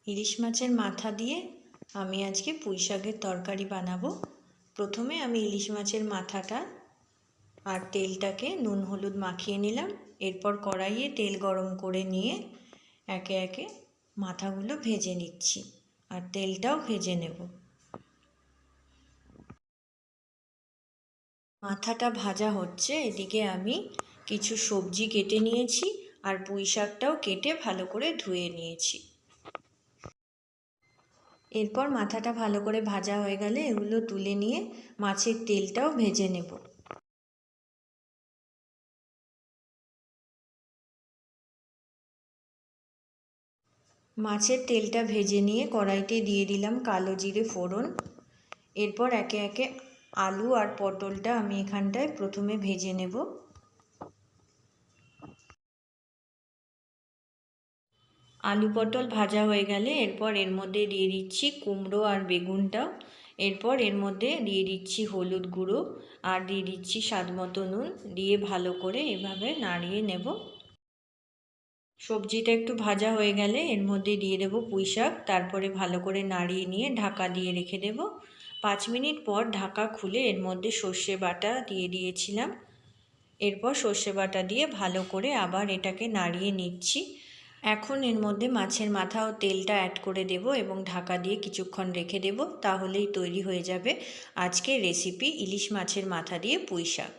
ইলিশ মাছের মাথা দিয়ে আমি আজকে পুঁই শাকের তরকারি বানাবো। প্রথমে আমি ইলিশ মাছের মাথাটা আর তেলটাকে নুন হলুদ মাখিয়ে নিলাম। এরপর কড়াইয়ে তেল গরম করে নিয়ে একে একে মাথাগুলো ভেজে নিচ্ছি আর তেলটাও ভেজে নেব। মাথাটা ভাজা হচ্ছে, এদিকে আমি কিছু সবজি কেটে নিয়েছি আর পুঁই শাকটাও কেটে ভালো করে ধুয়ে নিয়েছি। এরপর মাথাটা ভালো করে ভাজা হয়ে গেলে এগুলো তুলে নিয়ে মাছের তেলটাও ভেজে নেব। মাছের তেলটা ভেজে নিয়ে কড়াইতে দিয়ে দিলাম কালো জিরে ফোড়ন। এরপর একে একে আলু আর পটলটা আমি এখানটায় প্রথমে ভেজে নেব। আলু পটল ভাজা হয়ে গেলে এরপর এর মধ্যে দিয়ে দিচ্ছি কুমড়ো আর বেগুনটা। এরপর এর মধ্যে দিয়ে দিচ্ছি হলুদ গুঁড়ো আর দিয়ে দিচ্ছি স্বাদ মতো নুন, দিয়ে ভালো করে এভাবে নাড়িয়ে নেব। সবজিটা একটু ভাজা হয়ে গেলে এর মধ্যে দিয়ে দেব পুঁই শাক, তারপরে ভালো করে নাড়িয়ে নিয়ে ঢাকা দিয়ে রেখে দেব। 5 মিনিট পর ঢাকা খুলে এর মধ্যে সর্ষে বাটা দিয়ে দিয়েছিলাম। এরপর সর্ষে বাটা দিয়ে ভালো করে আবার এটাকে নাড়িয়ে নিচ্ছি। এখন এর মধ্যে মাছের মাথা ও তেলটা অ্যাড করে দেব এবং ঢাকা দিয়ে কিছুক্ষণ রেখে দেব। তাহলেই তৈরি হয়ে যাবে আজকের রেসিপি ইলিশ মাছের মাথা দিয়ে পুঁই শাক।